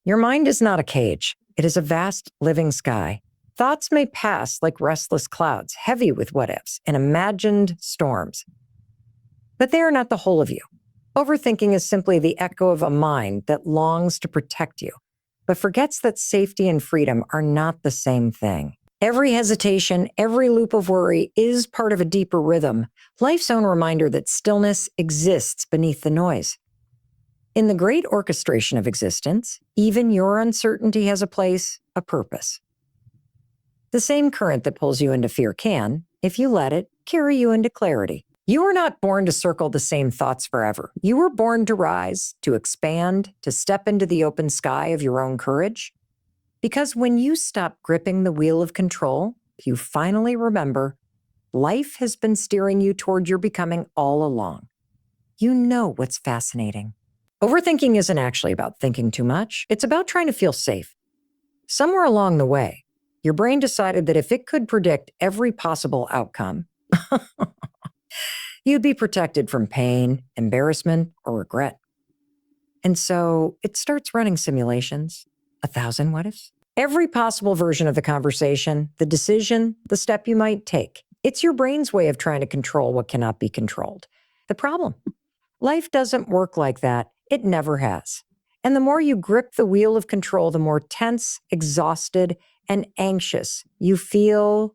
Your mind is not a cage. It is a vast living sky. Thoughts may pass like restless clouds, heavy with what-ifs and imagined storms. But they are not the whole of you. Overthinking is simply the echo of a mind that longs to protect you, but forgets that safety and freedom are not the same thing. Every hesitation, every loop of worry is part of a deeper rhythm, life's own reminder that stillness exists beneath the noise. In the great orchestration of existence, even your uncertainty has a place, a purpose. The same current that pulls you into fear can, if you let it, carry you into clarity. You were not born to circle the same thoughts forever. You were born to rise, to expand, to step into the open sky of your own courage. Because when you stop gripping the wheel of control, you finally remember life has been steering you toward your becoming all along. You know what's fascinating. Overthinking isn't actually about thinking too much. It's about trying to feel safe. Somewhere along the way, your brain decided that if it could predict every possible outcome, you'd be protected from pain, embarrassment, or regret. And so it starts running simulations, 1,000 what-ifs. Every possible version of the conversation, the decision, the step you might take. It's your brain's way of trying to control what cannot be controlled. The problem? Life doesn't work like that. It never has. And the more you grip the wheel of control, the more tense, exhausted, and anxious you feel.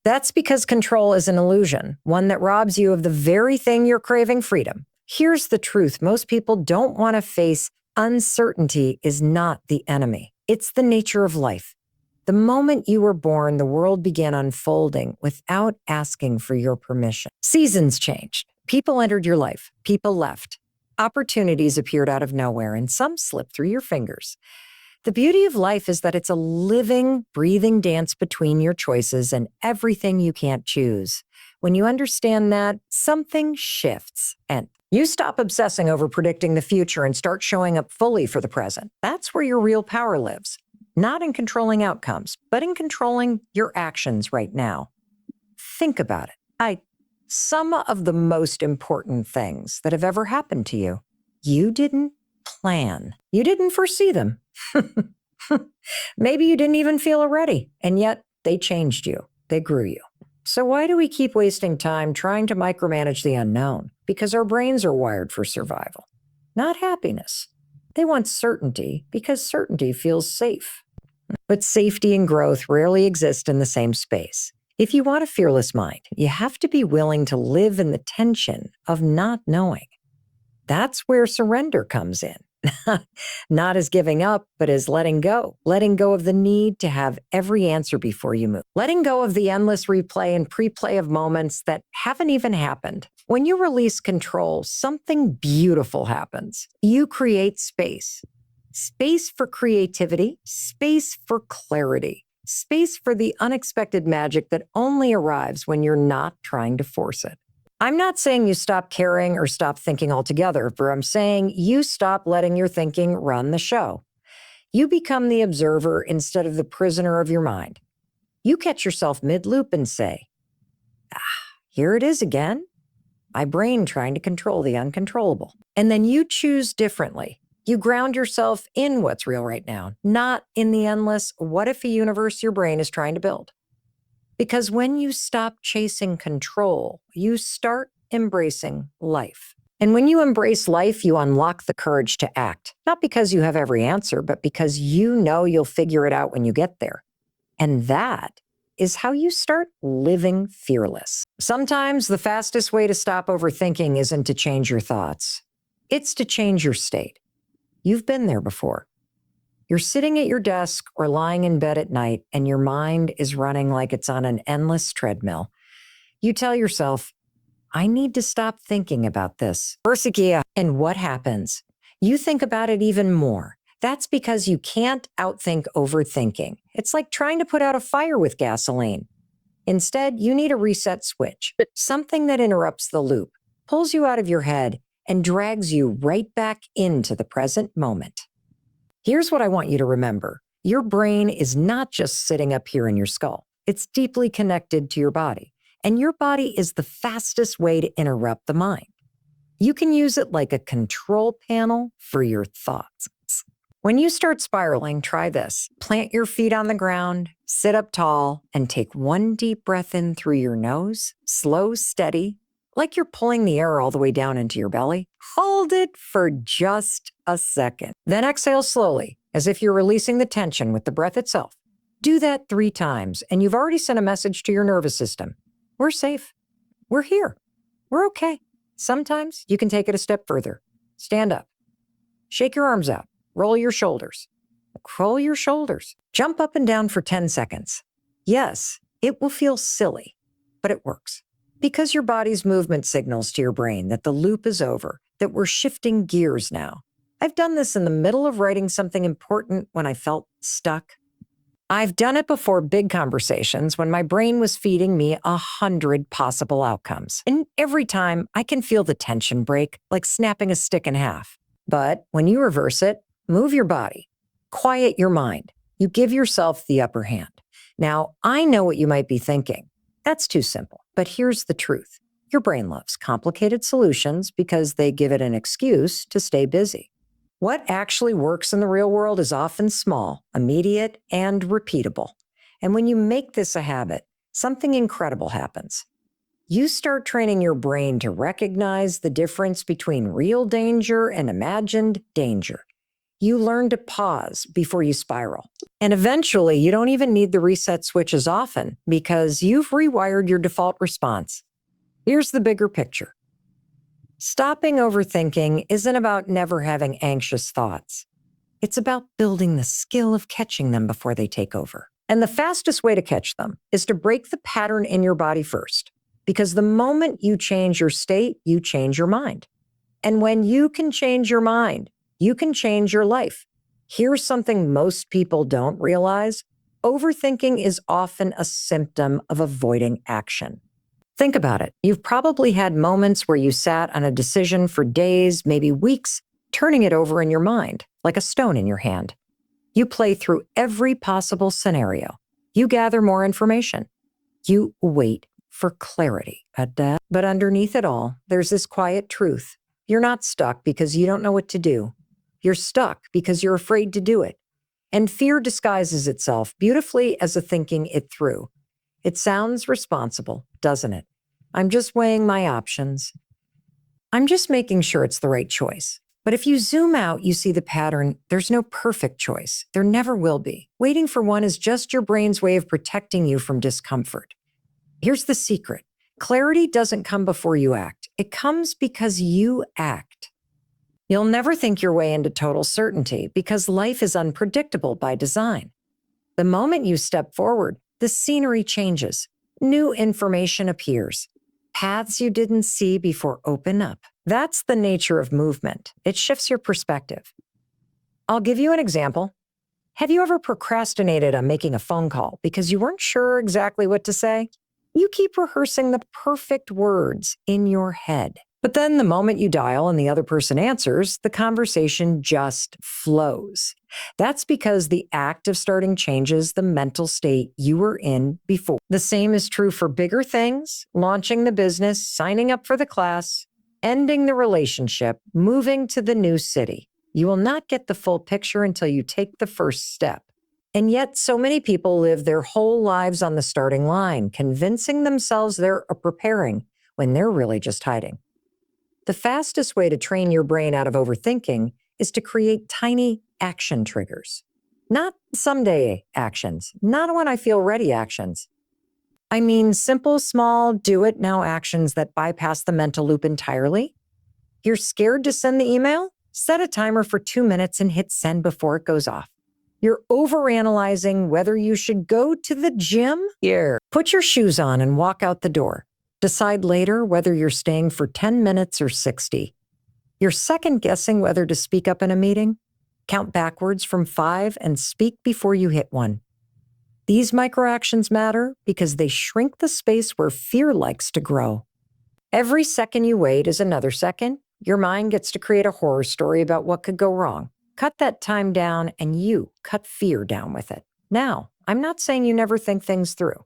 That's because control is an illusion, one that robs you of the very thing you're craving, freedom. Here's the truth. Most people don't want to face uncertainty is not the enemy. It's the nature of life. The moment you were born, the world began unfolding without asking for your permission. Seasons changed. People entered your life. People left. Opportunities appeared out of nowhere, and some slipped through your fingers. The beauty of life is that it's a living, breathing dance between your choices and everything you can't choose. When you understand that, something shifts, and you stop obsessing over predicting the future and start showing up fully for the present. That's where your real power lives. Not in controlling outcomes, but in controlling your actions right now. Think about it. Some of the most important things that have ever happened to you, you didn't plan. You didn't foresee them. Maybe you didn't even feel ready, and yet they changed you. They grew you. So why do we keep wasting time trying to micromanage the unknown? Because our brains are wired for survival, not happiness. They want certainty because certainty feels safe. But safety and growth rarely exist in the same space. If you want a fearless mind, you have to be willing to live in the tension of not knowing. That's where surrender comes in. Not as giving up, but as letting go of the need to have every answer before you move, letting go of the endless replay and pre-play of moments that haven't even happened. When you release control, something beautiful happens. You create space for creativity, space for clarity, space for the unexpected magic that only arrives when you're not trying to force it. I'm not saying you stop caring or stop thinking altogether, but I'm saying you stop letting your thinking run the show. You become the observer instead of the prisoner of your mind. You catch yourself mid-loop and say, here it is again. My brain trying to control the uncontrollable. And then you choose differently. You ground yourself in what's real right now, not in the endless what-if universe your brain is trying to build. Because when you stop chasing control, you start embracing life. And when you embrace life, you unlock the courage to act, not because you have every answer, but because you know you'll figure it out when you get there. And that is how you start living fearless. Sometimes the fastest way to stop overthinking isn't to change your thoughts. It's to change your state. You've been there before. You're sitting at your desk or lying in bed at night, and your mind is running like it's on an endless treadmill. You tell yourself, I need to stop thinking about this. And what happens? You think about it even more. That's because you can't outthink overthinking. It's like trying to put out a fire with gasoline. Instead, you need a reset switch, something that interrupts the loop, pulls you out of your head, and drags you right back into the present moment. Here's what I want you to remember. Your brain is not just sitting up here in your skull. It's deeply connected to your body, and your body is the fastest way to interrupt the mind. You can use it like a control panel for your thoughts. When you start spiraling, try this. Plant your feet on the ground, sit up tall, and take one deep breath in through your nose, slow, steady, like you're pulling the air all the way down into your belly. Hold it for just a second. Then exhale slowly, as if you're releasing the tension with the breath itself. Do that 3 times, and you've already sent a message to your nervous system. We're safe. We're here. We're okay. Sometimes you can take it a step further. Stand up. Shake your arms out. Roll your shoulders. Roll your shoulders. Jump up and down for 10 seconds. Yes, it will feel silly, but it works. Because your body's movement signals to your brain that the loop is over, that we're shifting gears now. I've done this in the middle of writing something important when I felt stuck. I've done it before big conversations when my brain was feeding me 100 possible outcomes. And every time I can feel the tension break, like snapping a stick in half. But when you reverse it, move your body, quiet your mind. You give yourself the upper hand. Now, I know what you might be thinking. That's too simple. But here's the truth. Your brain loves complicated solutions because they give it an excuse to stay busy. What actually works in the real world is often small, immediate, and repeatable. And when you make this a habit, something incredible happens. You start training your brain to recognize the difference between real danger and imagined danger. You learn to pause before you spiral. And eventually, you don't even need the reset switch as often because you've rewired your default response. Here's the bigger picture. Stopping overthinking isn't about never having anxious thoughts. It's about building the skill of catching them before they take over. And the fastest way to catch them is to break the pattern in your body first. Because the moment you change your state, you change your mind. And when you can change your mind, you can change your life. Here's something most people don't realize. Overthinking is often a symptom of avoiding action. Think about it. You've probably had moments where you sat on a decision for days, maybe weeks, turning it over in your mind, like a stone in your hand. You play through every possible scenario. You gather more information. You wait for clarity at that. But underneath it all, there's this quiet truth. You're not stuck because you don't know what to do. You're stuck because you're afraid to do it. And fear disguises itself beautifully as a thinking it through. It sounds responsible, doesn't it? I'm just weighing my options. I'm just making sure it's the right choice. But if you zoom out, you see the pattern. There's no perfect choice. There never will be. Waiting for one is just your brain's way of protecting you from discomfort. Here's the secret. Clarity doesn't come before you act. It comes because you act. You'll never think your way into total certainty because life is unpredictable by design. The moment you step forward, the scenery changes. New information appears. Paths you didn't see before open up. That's the nature of movement. It shifts your perspective. I'll give you an example. Have you ever procrastinated on making a phone call because you weren't sure exactly what to say? You keep rehearsing the perfect words in your head. But then the moment you dial and the other person answers, the conversation just flows. That's because the act of starting changes the mental state you were in before. The same is true for bigger things, launching the business, signing up for the class, ending the relationship, moving to the new city. You will not get the full picture until you take the first step. And yet, so many people live their whole lives on the starting line, convincing themselves they're preparing when they're really just hiding. The fastest way to train your brain out of overthinking is to create tiny action triggers. Not someday actions, not when I feel ready actions. I mean simple, small, do it now actions that bypass the mental loop entirely. You're scared to send the email? Set a timer for 2 minutes and hit send before it goes off. You're overanalyzing whether you should go to the gym? Here. Put your shoes on and walk out the door. Decide later whether you're staying for 10 minutes or 60. You're second guessing whether to speak up in a meeting? Count backwards from 5 and speak before you hit 1. These microactions matter because they shrink the space where fear likes to grow. Every second you wait is another second. Your mind gets to create a horror story about what could go wrong. Cut that time down and you cut fear down with it. Now, I'm not saying you never think things through.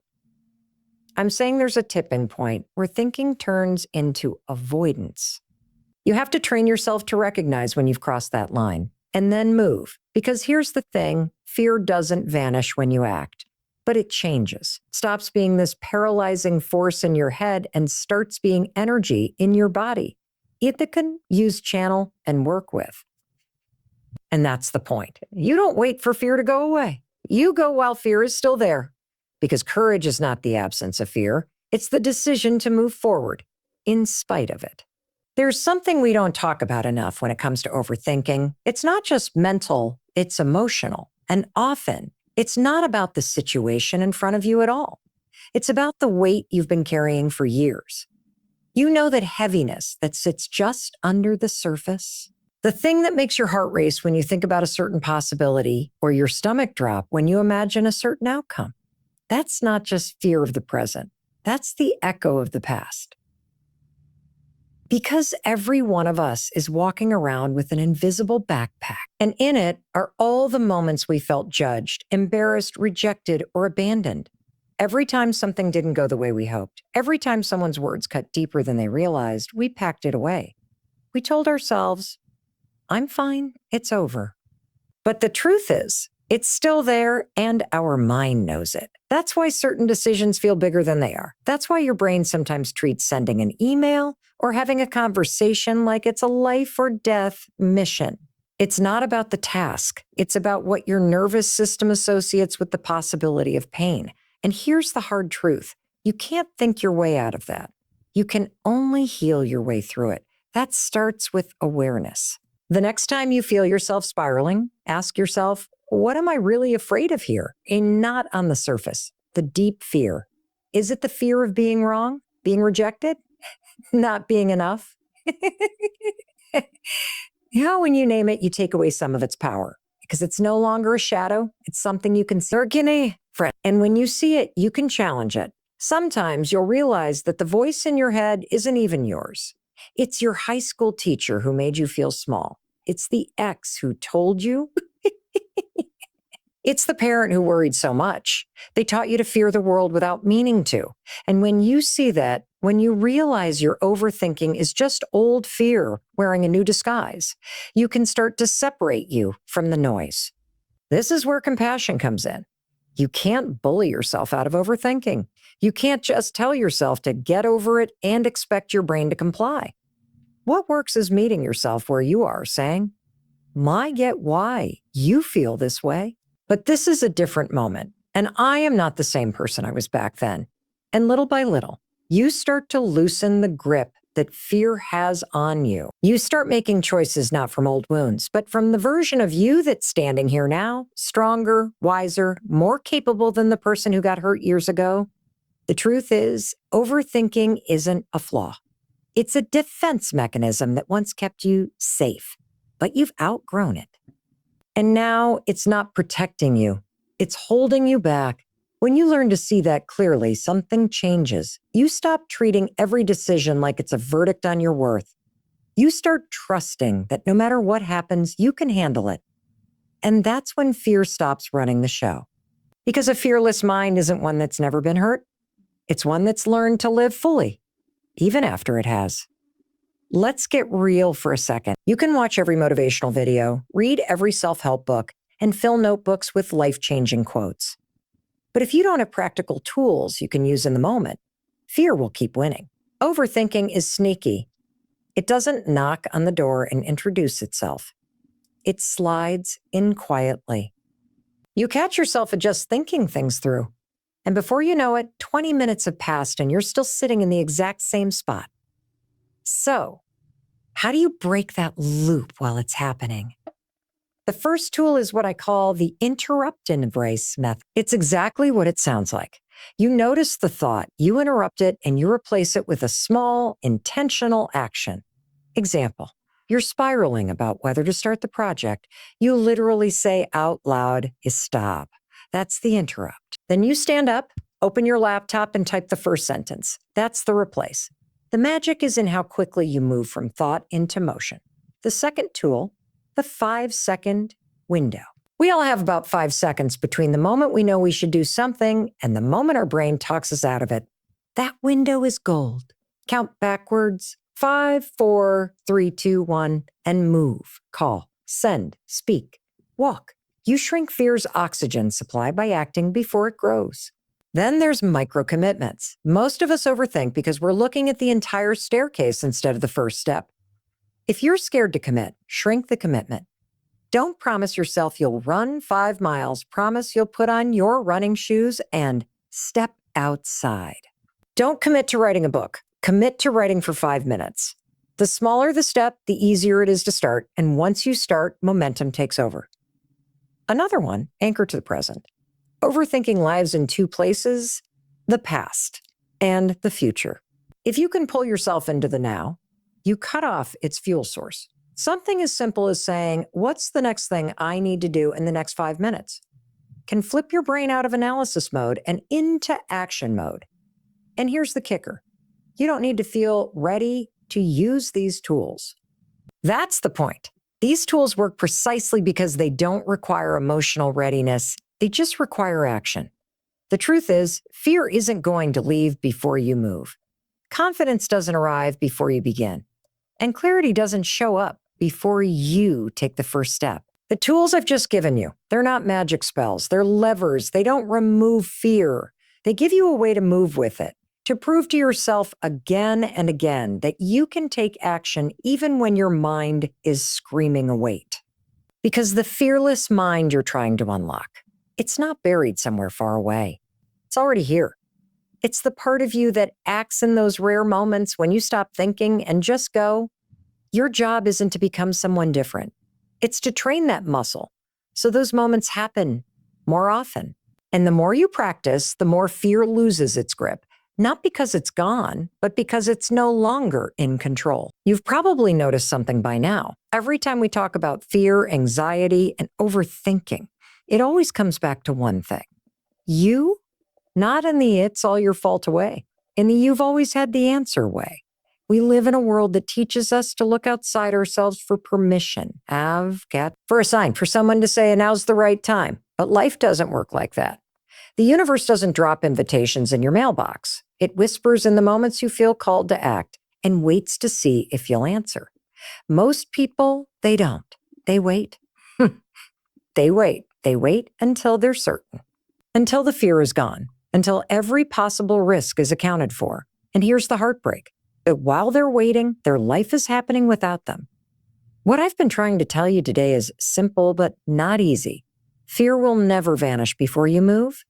I'm saying there's a tipping point where thinking turns into avoidance. You have to train yourself to recognize when you've crossed that line and then move Because here's the thing, fear doesn't vanish when you act, but it changes, stops being this paralyzing force in your head and starts being energy in your body. It can use, channel, and work with. And that's the point. You don't wait for fear to go away. You go while fear is still there. Because courage is not the absence of fear. It's the decision to move forward in spite of it. There's something we don't talk about enough when it comes to overthinking. It's not just mental, it's emotional. And often, it's not about the situation in front of you at all. It's about the weight you've been carrying for years. You know that heaviness that sits just under the surface? The thing that makes your heart race when you think about a certain possibility or your stomach drop when you imagine a certain outcome. That's not just fear of the present. That's the echo of the past. Because every one of us is walking around with an invisible backpack, and in it are all the moments we felt judged, embarrassed, rejected, or abandoned. Every time something didn't go the way we hoped, every time someone's words cut deeper than they realized, we packed it away. We told ourselves, I'm fine, it's over. But the truth is, it's still there and our mind knows it. That's why certain decisions feel bigger than they are. That's why your brain sometimes treats sending an email or having a conversation like it's a life or death mission. It's not about the task. It's about what your nervous system associates with the possibility of pain. And here's the hard truth. You can't think your way out of that. You can only heal your way through it. That starts with awareness. The next time you feel yourself spiraling, ask yourself, what am I really afraid of here? And not on the surface, the deep fear. Is it the fear of being wrong, being rejected, not being enough? When you name it, you take away some of its power because it's no longer a shadow. It's something you can see. And when you see it, you can challenge it. Sometimes you'll realize that the voice in your head isn't even yours. It's your high school teacher who made you feel small. It's the ex who told you. It's the parent who worried so much. They taught you to fear the world without meaning to. And when you see that, when you realize your overthinking is just old fear wearing a new disguise, you can start to separate you from the noise. This is where compassion comes in. You can't bully yourself out of overthinking. You can't just tell yourself to get over it and expect your brain to comply. What works is meeting yourself where you are, saying, I get why you feel this way. But this is a different moment, and I am not the same person I was back then. And little by little, you start to loosen the grip that fear has on you. You start making choices not from old wounds, but from the version of you that's standing here now, stronger, wiser, more capable than the person who got hurt years ago. The truth is, overthinking isn't a flaw. It's a defense mechanism that once kept you safe, but you've outgrown it. And now it's not protecting you. It's holding you back. When you learn to see that clearly, something changes. You stop treating every decision like it's a verdict on your worth. You start trusting that no matter what happens, you can handle it. And that's when fear stops running the show. Because a fearless mind isn't one that's never been hurt. It's one that's learned to live fully, even after it has. Let's get real for a second. You can watch every motivational video, read every self-help book, and fill notebooks with life-changing quotes. But if you don't have practical tools you can use in the moment, fear will keep winning. Overthinking is sneaky. It doesn't knock on the door and introduce itself. It slides in quietly. You catch yourself at just thinking things through. And before you know it, 20 minutes have passed and you're still sitting in the exact same spot. So, how do you break that loop while it's happening? The first tool is what I call the interrupt and embrace method. It's exactly what it sounds like. You notice the thought, you interrupt it, and you replace it with a small, intentional action. Example, you're spiraling about whether to start the project. You literally say out loud, stop. That's the interrupt. Then you stand up, open your laptop, and type the first sentence. That's the replace. The magic is in how quickly you move from thought into motion. The second tool, the 5-second window. We all have about 5 seconds between the moment we know we should do something and the moment our brain talks us out of it. That window is gold. Count backwards, 5, 4, 3, 2, 1, and move, call, send, speak. Walk. You shrink fear's oxygen supply by acting before it grows. Then there's micro commitments. Most of us overthink because we're looking at the entire staircase instead of the first step. If you're scared to commit, shrink the commitment. Don't promise yourself you'll run 5 miles. Promise you'll put on your running shoes and step outside. Don't commit to writing a book. Commit to writing for 5 minutes. The smaller the step, the easier it is to start. And once you start, momentum takes over. Another one, anchor to the present. Overthinking lives in 2 places, the past and the future. If you can pull yourself into the now, you cut off its fuel source. Something as simple as saying, what's the next thing I need to do in the next 5 minutes? Can flip your brain out of analysis mode and into action mode. And here's the kicker. You don't need to feel ready to use these tools. That's the point. These tools work precisely because they don't require emotional readiness. They just require action. The truth is, fear isn't going to leave before you move. Confidence doesn't arrive before you begin. And clarity doesn't show up before you take the first step. The tools I've just given you, they're not magic spells. They're levers. They don't remove fear. They give you a way to move with it, to prove to yourself again and again that you can take action even when your mind is screaming await. Because the fearless mind you're trying to unlock, it's not buried somewhere far away. It's already here. It's the part of you that acts in those rare moments when you stop thinking and just go. Your job isn't to become someone different. It's to train that muscle so those moments happen more often. And the more you practice, the more fear loses its grip. Not because it's gone, but because it's no longer in control. You've probably noticed something by now. Every time we talk about fear, anxiety, and overthinking, it always comes back to one thing. You, not in the it's all your fault way, in the you've always had the answer way. We live in a world that teaches us to look outside ourselves for permission, for a sign, for someone to say, now's the right time. But life doesn't work like that. The universe doesn't drop invitations in your mailbox. It whispers in the moments you feel called to act and waits to see if you'll answer. Most people, they don't. They wait. They wait. They wait until they're certain, until the fear is gone, until every possible risk is accounted for. And here's the heartbreak. But while they're waiting, their life is happening without them. What I've been trying to tell you today is simple, but not easy. Fear will never vanish before you move.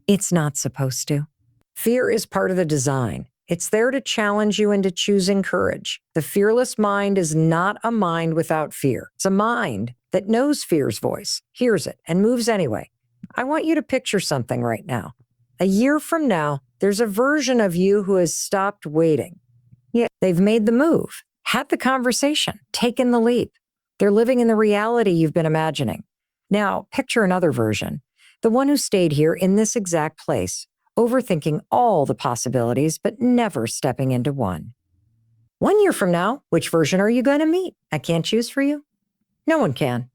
It's not supposed to. Fear is part of the design. It's there to challenge you into choosing courage. The fearless mind is not a mind without fear. It's a mind that knows fear's voice, hears it, and moves anyway. I want you to picture something right now. A year from now, there's a version of you who has stopped waiting. Yeah, they've made the move, had the conversation, taken the leap. They're living in the reality you've been imagining. Now, picture another version, the one who stayed here in this exact place, overthinking all the possibilities, but never stepping into one. 1 year from now, which version are you going to meet? I can't choose for you. No one can.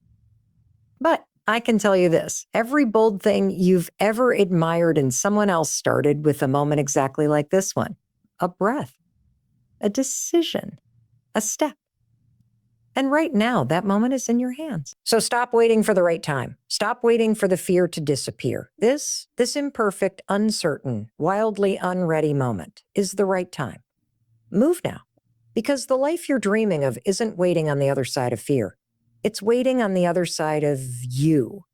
But I can tell you this, every bold thing you've ever admired in someone else started with a moment exactly like this one, a breath. A decision, a step. And right now, that moment is in your hands. So stop waiting for the right time. Stop waiting for the fear to disappear. This imperfect, uncertain, wildly unready moment is the right time. Move now, because the life you're dreaming of isn't waiting on the other side of fear. It's waiting on the other side of you.